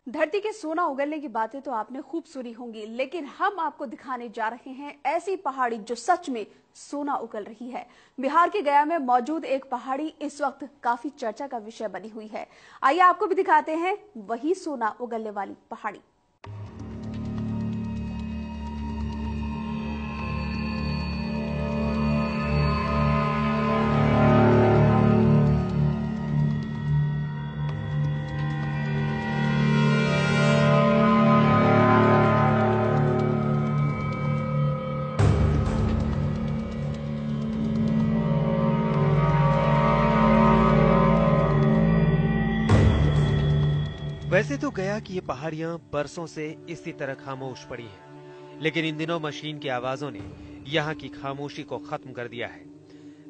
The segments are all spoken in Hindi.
धरती के सोना उगलने की बातें तो आपने खूब सुनी होंगी, लेकिन हम आपको दिखाने जा रहे हैं ऐसी पहाड़ी जो सच में सोना उगल रही है। बिहार के गया में मौजूद एक पहाड़ी इस वक्त काफी चर्चा का विषय बनी हुई है। आइए आपको भी दिखाते हैं वही सोना उगलने वाली पहाड़ी। वैसे तो गया कि ये पहाड़ियां बरसों से इसी तरह खामोश पड़ी हैं, लेकिन इन दिनों मशीन की आवाजों ने यहाँ की खामोशी को खत्म कर दिया है।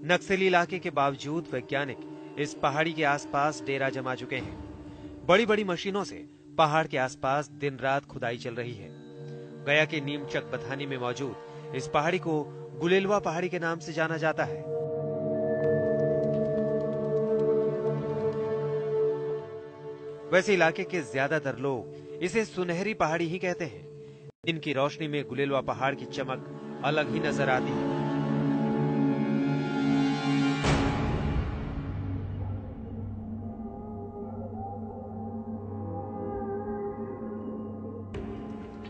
नक्सली इलाके के बावजूद वैज्ञानिक इस पहाड़ी के आसपास डेरा जमा चुके हैं। बड़ी बड़ी मशीनों से पहाड़ के आसपास दिन रात खुदाई चल रही है। गया के नीमचक बथानी में मौजूद इस पहाड़ी को गुलेलवा पहाड़ी के नाम से जाना जाता है। वैसे इलाके के ज्यादातर लोग इसे सुनहरी पहाड़ी ही कहते हैं। दिन की रोशनी में गुलेलवा पहाड़ की चमक अलग ही नजर आती है।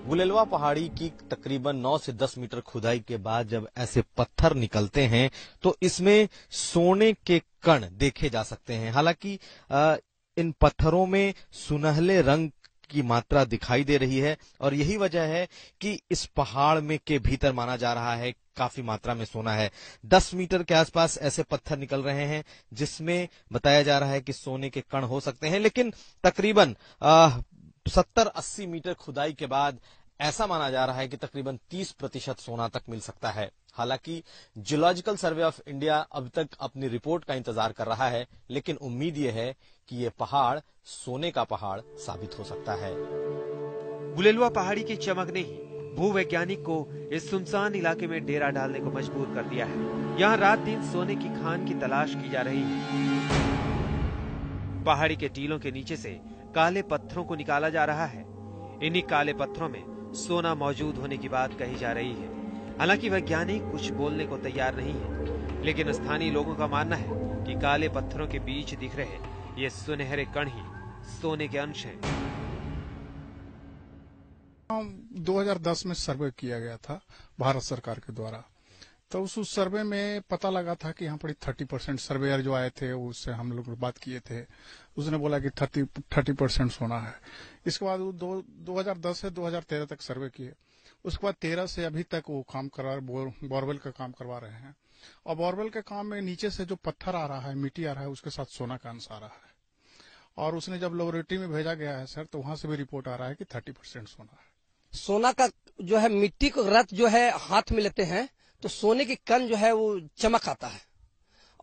गुलेलवा पहाड़ी की तकरीबन 9 से 10 मीटर खुदाई के बाद जब ऐसे पत्थर निकलते हैं तो इसमें सोने के कण देखे जा सकते हैं। हालांकि इन पत्थरों में सुनहले रंग की मात्रा दिखाई दे रही है और यही वजह है कि इस पहाड़ में के भीतर माना जा रहा है काफी मात्रा में सोना है। 10 मीटर के आसपास ऐसे पत्थर निकल रहे हैं जिसमें बताया जा रहा है कि सोने के कण हो सकते हैं, लेकिन तकरीबन 70-80 मीटर खुदाई के बाद ऐसा माना जा रहा है कि तकरीबन 30% सोना तक मिल सकता है। हालांकि जियोलॉजिकल सर्वे ऑफ इंडिया अब तक अपनी रिपोर्ट का इंतजार कर रहा है, लेकिन उम्मीद यह है कि ये पहाड़ सोने का पहाड़ साबित हो सकता है। गुलेलवा पहाड़ी की चमक ने ही भूवैज्ञानिक को इस सुनसान इलाके में डेरा डालने को मजबूर कर दिया है। यहाँ रात दिन सोने की खान की तलाश की जा रही है। पहाड़ी के टीलों के नीचे से काले पत्थरों को निकाला जा रहा है। इन्हीं काले पत्थरों में सोना मौजूद होने की बात कही जा रही है। हालांकि वैज्ञानिक कुछ बोलने को तैयार नहीं है, लेकिन स्थानीय लोगों का मानना है कि काले पत्थरों के बीच दिख रहे ये सुनहरे कण ही सोने के अंश हैं। 2010 में सर्वे किया गया था भारत सरकार के द्वारा, तो उस सर्वे में पता लगा था कि यहाँ पर 30% सर्वेयर जो आए थे उससे हम लोग बात किए थे, उसने बोला कि 30% सोना है। इसके बाद वो 2010 से 2013 तक सर्वे किए। उसके बाद 13 से अभी तक वो काम करवा बोरवेल का काम करवा रहे हैं और बोरवेल के काम में नीचे से जो पत्थर आ रहा है, मिट्टी आ रहा है, उसके साथ सोना का अंश आ रहा है। और उसने जब लेबोरेटरी में भेजा गया है सर, तो वहां से भी रिपोर्ट आ रहा है कि 30% सोना है। सोना का जो है मिट्टी को रत जो है हाथ में लेते हैं तो सोने के कण जो है वो चमक आता है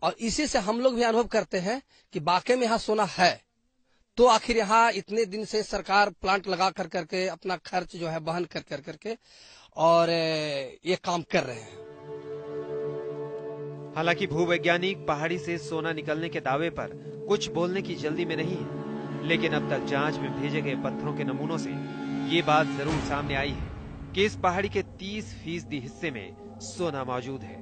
और इसी से हम लोग भी अनुभव करते हैं कि वाकई में यहाँ सोना है। तो आखिर यहाँ इतने दिन से सरकार प्लांट लगा कर करके अपना खर्च जो है वहन कर करके और ये काम कर रहे हैं। हालांकि भूवैज्ञानिक पहाड़ी से सोना निकलने के दावे पर कुछ बोलने की जल्दी में नहीं है, लेकिन अब तक जांच में भेजे गए पत्थरों के नमूनों से ये बात जरूर सामने आई है कि इस पहाड़ी के 30% हिस्से में सोना मौजूद है।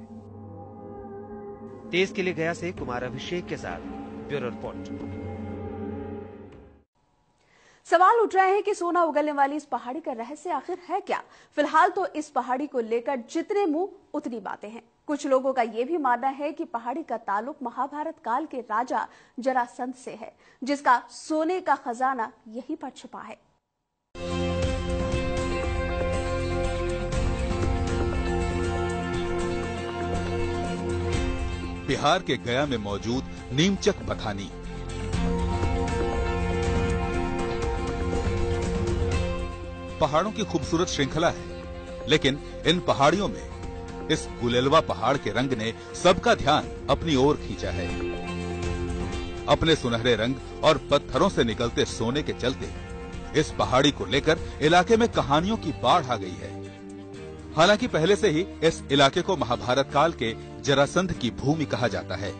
तेज के लिए गया से कुमार अभिषेक के साथ ब्यूरो रिपोर्ट। सवाल उठ रहे हैं कि सोना उगलने वाली इस पहाड़ी का रहस्य आखिर है क्या। फिलहाल तो इस पहाड़ी को लेकर जितने मुंह उतनी बातें हैं। कुछ लोगों का यह भी मानना है कि पहाड़ी का ताल्लुक महाभारत काल के राजा जरासंध से है, जिसका सोने का खजाना यहीं पर छिपा है। बिहार के गया में मौजूद नीमचक बथानी पहाड़ों की खूबसूरत श्रृंखला है, लेकिन इन पहाड़ियों में इस गुलेलवा पहाड़ के रंग ने सबका ध्यान अपनी ओर खींचा है। अपने सुनहरे रंग और पत्थरों से निकलते सोने के चलते इस पहाड़ी को लेकर इलाके में कहानियों की बाढ़ आ गई है। हालांकि पहले से ही इस इलाके को महाभारत काल के जरासंध की भूमि कहा जाता है।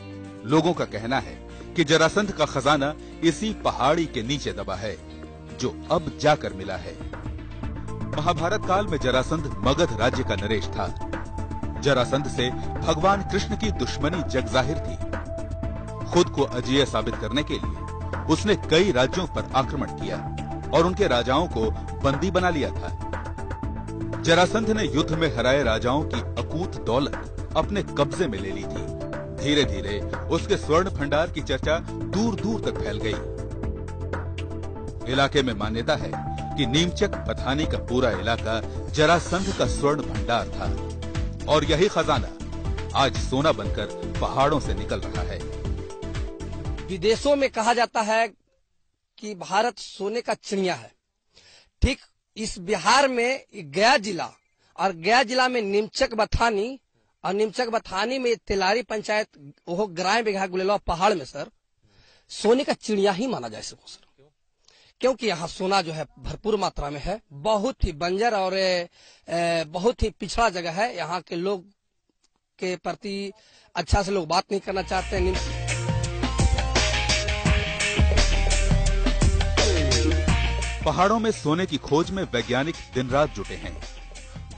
लोगों का कहना है कि जरासंध का खजाना इसी पहाड़ी के नीचे दबा है। जो अब जाकर मिला है। महाभारत काल में जरासंध मगध राज्य का नरेश था। जरासंध से भगवान कृष्ण की दुश्मनी जगजाहिर थी। खुद को अजेय साबित करने के लिए उसने कई राज्यों पर आक्रमण किया और उनके राजाओं को बंदी बना लिया था। जरासंध ने युद्ध में हराए राजाओं की अकूत दौलत अपने कब्जे में ले ली थी। धीरे धीरे उसके स्वर्ण भंडार की चर्चा दूर दूर तक फैल गई। इलाके में मान्यता है कि नीमचक पथानी का पूरा इलाका जरासंध का स्वर्ण भंडार था और यही खजाना आज सोना बनकर पहाड़ों से निकल रहा है। विदेशों में कहा जाता है कि भारत सोने का चिड़िया है। ठीक इस बिहार में गया जिला और गया जिला में नीमचक बथानी और नीमचक बथानी में तेलारी पंचायत वो ग्राम बिघा गुलेलवा पहाड़ में सर सोने का चिड़िया ही माना जाए सर, क्योंकि यहाँ सोना जो है भरपूर मात्रा में है। बहुत ही बंजर और बहुत ही पिछड़ा जगह है। यहाँ के लोग के प्रति अच्छा से लोग बात नहीं करना चाहते हैं। पहाड़ों में सोने की खोज में वैज्ञानिक दिन रात जुटे हैं।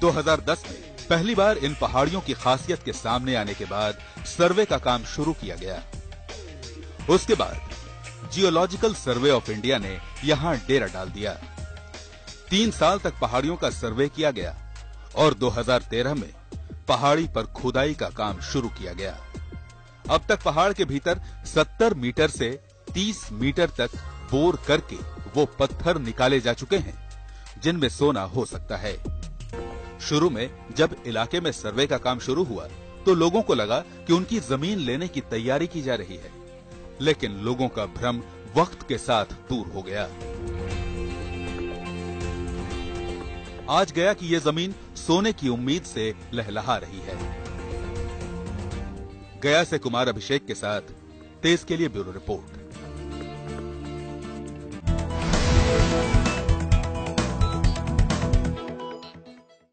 2010 में पहली बार इन पहाड़ियों की खासियत के सामने आने के बाद सर्वे का काम शुरू किया गया। उसके बाद जियोलॉजिकल सर्वे ऑफ इंडिया ने यहां डेरा डाल दिया। 3 साल तक पहाड़ियों का सर्वे किया गया और 2013 में पहाड़ी पर खुदाई का काम शुरू किया गया। अब तक पहाड़ के भीतर 70 मीटर से 30 मीटर तक बोर करके वो पत्थर निकाले जा चुके हैं जिनमें सोना हो सकता है। शुरू में जब इलाके में सर्वे का काम शुरू हुआ तो लोगों को लगा कि उनकी जमीन लेने की तैयारी की जा रही है, लेकिन लोगों का भ्रम वक्त के साथ दूर हो गया। आज गया कि ये जमीन सोने की उम्मीद से लहलहा रही है। गया से कुमार अभिषेक के साथ तेज के लिए ब्यूरो रिपोर्ट।